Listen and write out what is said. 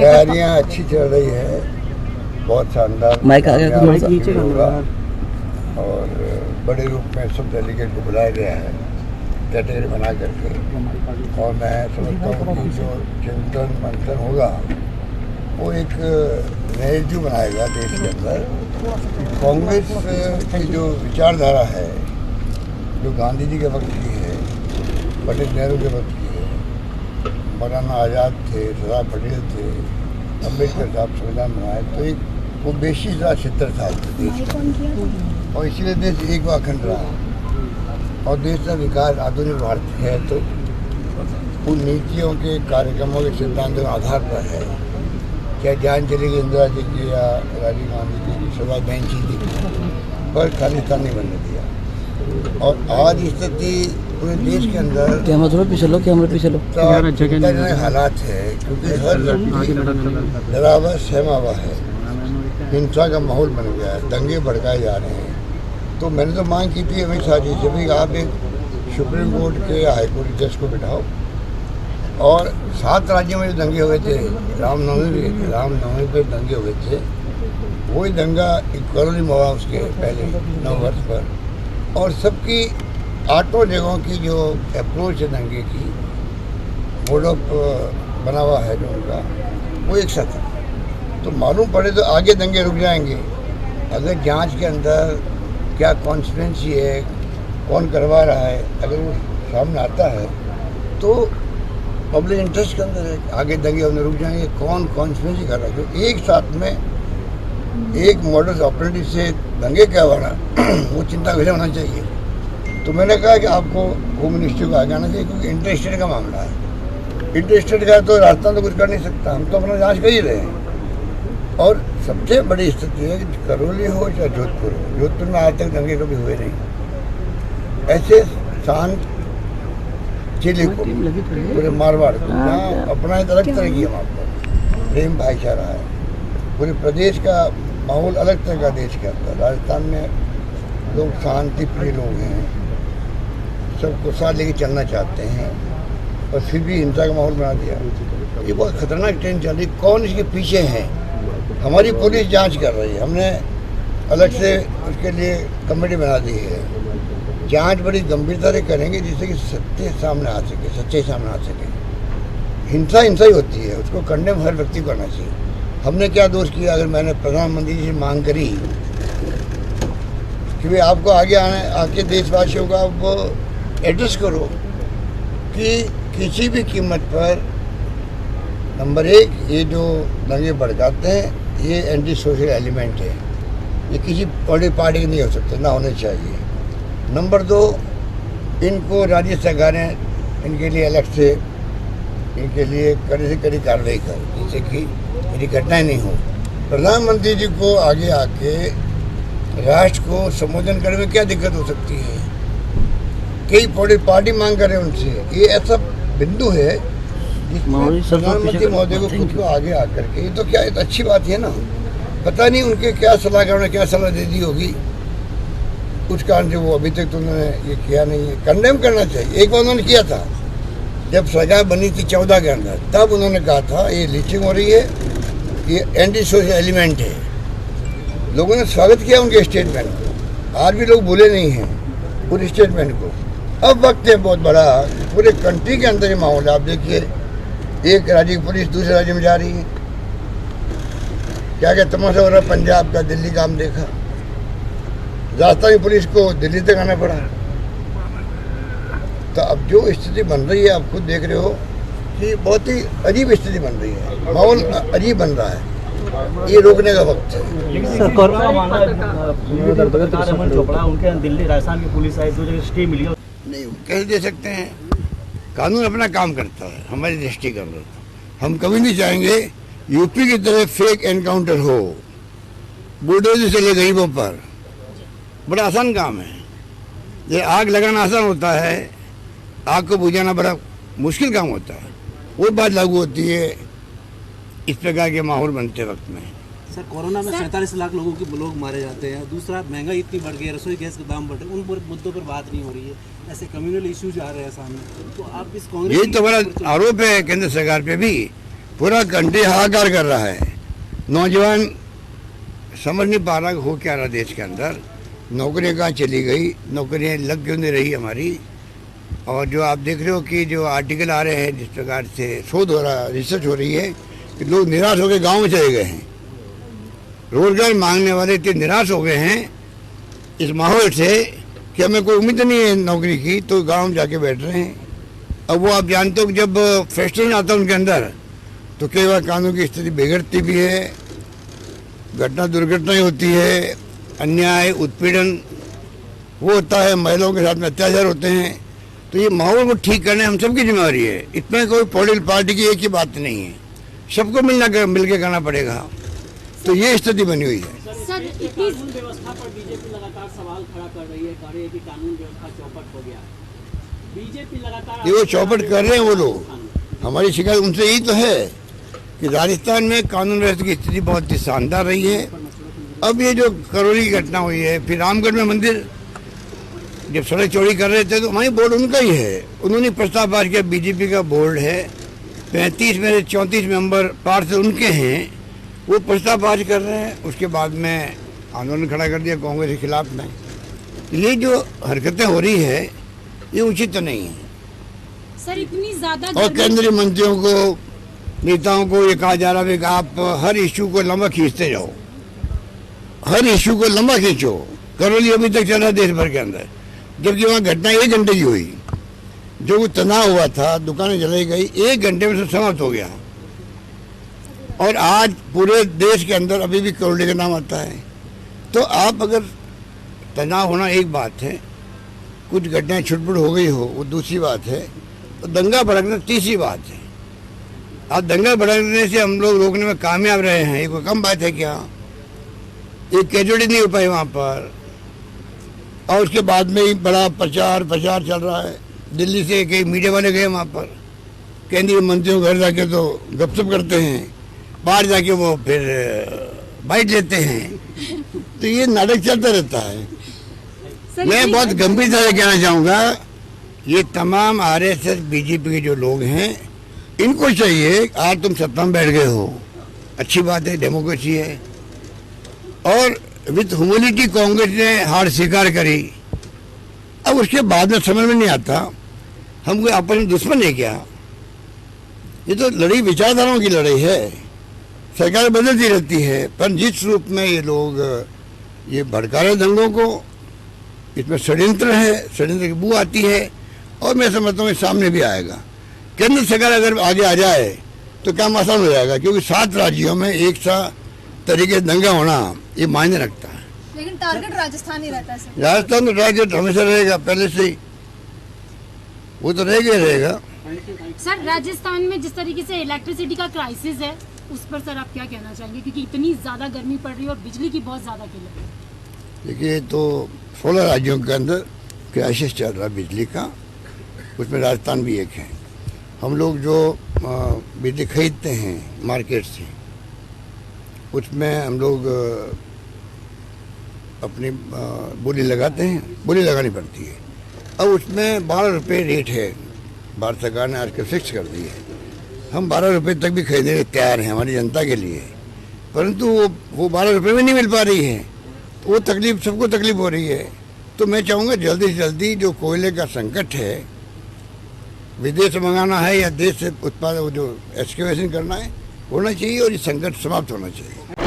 तैयारियां अच्छी चल रही है, बहुत शानदार माइक आ गया तो होगा और बड़े रूप में सब डेलीगेट को बुलाया गया है कैटेगरी बना करके। और मैं समझता हूँ कि जो चिंतन मंथन होगा वो एक नैरेटिव बनाएगा देश के अंदर। कांग्रेस की जो विचारधारा है, जो गांधी जी के वक्त की है, पंडित नेहरू के वक्त की है, मौलाना आज़ाद थे, सरदार पटेल थे, अम्बेडकर साहब संविधान बनाए, तो एक वो बेशी सा क्षेत्र था देश का, और इसीलिए देश एक व अखंड रहा। और देश का विकास आधुनिक भारत है तो उन नीतियों के कार्यक्रमों के सिद्धांतों के आधार पर है। क्या जान चलेगी इंदिरा जी की या राजीव गांधी जी की, सुभाष बहन जी की, पर खालिस्तान नहीं बनने दिया। और आज स्थिति पूरे देश के अंदर कैमरा थोड़ा पीछे लो, हालात है, क्योंकि हर डरावा सहमा है, हिंसा का माहौल बन गया है, दंगे भड़काए जा रहे हैं। तो मैंने तो मांग की थी अमित शाह जी से भी, आप एक सुप्रीम कोर्ट के हाईकोर्ट जज को बिठाओ। और 7 राज्यों में जो दंगे हुए थे, रामनवमी पे दंगे हुए थे, वही दंगा एक करोली हुआ उसके पहले 9 वर्ष पर, और सबकी 8 जगहों की जो अप्रोच है दंगे की, मोड ऑफ बना हुआ है जो उनका, वो एक साथ है। तो मालूम पड़े तो आगे दंगे रुक जाएंगे। अगर जांच के अंदर क्या कॉन्स्पिरेंसी है, कौन करवा रहा है, अगर वो सामने आता है तो पब्लिक इंटरेस्ट के अंदर है, आगे दंगे होने रुक जाएंगे। कौन कॉन्स्पिरेंसी कर रहा है, तो एक साथ में एक मॉडल ऑपरेटिव से दंगे क्या हो रहा वो चिंता विषय होना चाहिए। तो मैंने कहा कि आपको होम मिनिस्ट्री को आगे आना चाहिए, क्योंकि इंटरेस्टेड का मामला है। इंटरेस्टेड का तो राजस्थान तो कुछ कर नहीं सकता, हम तो अपना जांच कर ही रहे हैं। और सबसे बड़ी स्थिति है कि करौली हो या जोधपुर हो, जोधपुर में आज तक दंगे कभी हुए नहीं। ऐसे शांत जिले को, पूरे मारवाड़ को, जहाँ अपना एक अलग तरह की वहाँ पर प्रेम भाईचारा है, पूरे प्रदेश का माहौल अलग तरह का देश के अंदर। राजस्थान में लोग शांति प्रिय लोग हैं, सबको साथ लेके चलना चाहते हैं, और फिर भी हिंसा का माहौल बना दिया। ये बहुत खतरनाक ट्रेन चल रही। कौन इसके पीछे है? हमारी पुलिस जांच कर रही है, हमने अलग से उसके लिए कमेटी बना दी है। जांच बड़ी गंभीरता से करेंगे जिससे कि सत्य सामने आ सके, सच्चाई सामने आ सके। हिंसा हिंसा ही होती है, उसको कंडेम हर व्यक्ति को करना चाहिए। हमने क्या दोष किया? अगर मैंने प्रधानमंत्री जी से मांग करी कि भाई आपको आगे आके देशवासियों का वो एड्रेस करो कि किसी भी कीमत पर, नंबर 1, ये जो दंगे भड़काते हैं ये एंटी सोशल एलिमेंट है, ये किसी बड़ी पार्टी के नहीं हो सकते, ना होने चाहिए। नंबर 2, इनको राज्य सरकारें इनके लिए अलग से, इनके लिए कड़ी से कड़ी कार्रवाई कर, जिससे कि मेरी घटनाएं नहीं हो। प्रधानमंत्री जी को आगे आके राष्ट्र को संबोधन करने में क्या दिक्कत हो सकती है? कई बड़ी पार्टी मांग करे उनसे, ये ऐसा बिंदु है जिसमें प्रधानमंत्री महोदय को खुद को आगे आकर के, ये तो क्या एक अच्छी बात है ना। पता नहीं उनके क्या सलाहकार ने क्या सलाह दे दी होगी, कुछ कारण से वो अभी तक तो उन्होंने ये किया नहीं है। कंडेम करना चाहिए। एक बार उन्होंने किया था जब सरकार बनी थी 14 के अंदर, तब उन्होंने कहा था ये लीचिंग हो रही है, ये एंटी सोशल एलिमेंट है। लोगों ने स्वागत किया उनके स्टेटमेंट को, आज भी लोग भूले नहीं हैं पूरे स्टेटमेंट को। अब वक्त है बहुत बड़ा, पूरे कंट्री के अंदर ये माहौल है। आप देखिए, एक राज्य की पुलिस दूसरे राज्य में जा रही है, क्या क्या तमाशा हो रहा है। पंजाब का, दिल्ली का हम देखा, राजस्थान की पुलिस को दिल्ली तक आना पड़ा। तो अब जो स्थिति बन रही है, आप खुद देख रहे हो कि बहुत ही अजीब स्थिति बन रही है, माहौल अजीब बन रहा है। ये रोकने का वक्त है। उनके दिल्ली राजस्थान की पुलिस आई, 2 जगह स्टे मिली नहीं, कैसे दे सकते हैं? कानून अपना काम करता है, हमारी दृष्टि कर रहा था। हम कभी नहीं चाहेंगे यूपी की तरह फेक एनकाउंटर हो, बुलडोजर चले गरीबों पर। बड़ा आसान काम है, ये आग लगाना आसान होता है, आग को बुझाना बड़ा मुश्किल काम होता है। वो बात लागू होती है इस प्रकार के माहौल बनते वक्त में। सर, कोरोना में 47 लाख लोग मारे जाते हैं। दूसरा, महंगाई इतनी बढ़ गई है, रसोई गैस के दाम बढ़ रहे हैं, उन मुद्दों पर बात नहीं हो रही है। ऐसे कम्युनल इश्यूज आ रहे हैं सामने, तो आप इस कांग्रेस, यही तो बड़ा आरोप है केंद्र सरकार पे भी। पूरा कंट्री हाहाकार कर रहा है। नौजवान समझ नहीं पा रहा हो क्या रहा देश के अंदर। नौकरियां कहाँ चली गई, नौकरियां लग क्यों नहीं रही हमारी। और जो आप देख रहे हो कि जो आर्टिकल आ रहे हैं, जिस प्रकार से शोध हो रहा, रिसर्च हो रही है कि लोग निराश होकर गांव में चले गए हैं। रोजगार मांगने वाले इतने निराश हो गए हैं इस माहौल से कि हमें कोई उम्मीद नहीं है नौकरी की, तो गांव में जाके बैठ रहे हैं। अब वो आप जानते हो कि जब फ्रस्ट्रेशन आता है उनके अंदर तो कई बार कानून की स्थिति बिगड़ती भी है, घटना दुर्घटनाएं होती है, अन्याय उत्पीड़न वो होता है, महिलाओं के साथ में अत्याचार होते हैं। तो ये माहौल को ठीक करने हम सबकी जिम्मेवारी है। इसमें कोई पॉलिटिकल पार्टी की एक ही बात नहीं है, सबको मिलके करना पड़ेगा। तो ये स्थिति बनी हुई है। सर, कानून व्यवस्था पर बीजेपी लगातार सवाल खड़ा कर रही है, कह रही है कि कानून व्यवस्था चौपट हो गया। बीजेपी लगातार ये वो चौपट कर रहे हैं वो लोग। हमारी शिकायत उनसे यही तो है कि राजस्थान में कानून व्यवस्था की स्थिति बहुत ही शानदार रही है। अब ये जो करौली की घटना हुई है, फिर रामगढ़ में मंदिर जब सड़क चौड़ी कर रहे थे तो हमारी बोर्ड उनका ही है, उन्होंने प्रस्ताव पास किया। बीजेपी का बोर्ड है, 35 में से 34 मेंबर पार्षद उनके हैं, वो प्रस्ताव पास कर रहे हैं। उसके बाद में आंदोलन खड़ा कर दिया कांग्रेस के खिलाफ में। ये जो हरकतें हो रही है ये उचित नहीं है। सर, इतनी ज्यादा और केंद्रीय मंत्रियों को, नेताओं को ये कहा जा रहा है कि आप हर इश्यू को लंबा खींचते जाओ, हर इश्यू को लंबा खींचो। करौली अभी तक चल रहा है देश भर के अंदर, जबकि वहाँ घटना 1 घंटे की हुई। जो तनाव हुआ था, दुकानें जलाई गई, 1 घंटे में सब समाप्त हो गया। और आज पूरे देश के अंदर अभी भी करौली का नाम आता है। तो आप अगर तनाव होना एक बात है, कुछ घटनाएं छुटपुट हो गई हो वो दूसरी बात है, तो दंगा भड़कना तीसरी बात है। आज दंगा भड़कने से हम लोग रोकने में कामयाब रहे हैं, ये कोई कम बात है क्या? एक कैजुअलिटी नहीं हो पाई वहाँ पर। और उसके बाद में ही बड़ा प्रचार चल रहा है। दिल्ली से कई मीडिया वाले गए वहाँ पर, केंद्रीय मंत्रियों घर जाके तो गपशप करते हैं, बाहर जाके वो फिर बाइट लेते हैं। तो ये नाटक चलता रहता है। मैं बहुत गंभीरता से कहना चाहूँगा, ये तमाम आरएसएस बीजेपी के जो लोग हैं इनको चाहिए, आज तुम सत्ता में बैठ गए हो, अच्छी बात है, डेमोक्रेसी है। और विद ह्यूमिलिटी कांग्रेस ने हार स्वीकार करी। अब उसके बाद में समझ में नहीं आता हम कोई आपस में दुश्मन है क्या? ये तो लड़ाई विचारधाराओं की लड़ाई है। सरकार बदलती रहती है, पर जिस रूप में ये लोग ये भड़का रहे दंगों को, इसमें षड्यंत्र है, षड्यंत्र की बू आती है। और मैं समझता हूँ सामने भी आएगा। केंद्र सरकार अगर आगे आ जाए तो काम आसान हो जाएगा, क्योंकि 7 राज्यों में एक सा तरीके दंगा होना ये मायने रखता है। लेकिन टारगेट राजस्थान ही रहता है सर। राजस्थान तो टारगेट हमेशा रहेगा, पहले से ही वो तो रहेगा। सर, राजस्थान में जिस तरीके से इलेक्ट्रिसिटी का क्राइसिस है उस पर सर आप क्या कहना चाहेंगे, क्योंकि इतनी ज्यादा गर्मी पड़ रही है और बिजली की बहुत ज्यादा किल्लत है। देखिए, तो 16 राज्यों के अंदर क्राइसिस चल रहा है बिजली का, उसमें राजस्थान भी एक है। हम लोग जो बिजली खरीदते हैं मार्केट से, उसमें हम लोग अपनी बोली लगाते हैं, बोली लगानी पड़ती है। अब उसमें 12 रुपये रेट है, भारत सरकार ने आजकल फिक्स कर दी है। हम 12 रुपये तक भी खरीदने के तैयार हैं हमारी जनता के लिए, परंतु वो 12 रुपये में नहीं मिल पा रही है। वो तकलीफ, सबको तकलीफ हो रही है। तो मैं चाहूँगा जल्दी से जल्दी जो कोयले का संकट है, विदेश से मंगाना है या देश से उत्पादन जो एक्सकेवेशन करना है, होना चाहिए और ये संकट समाप्त होना चाहिए।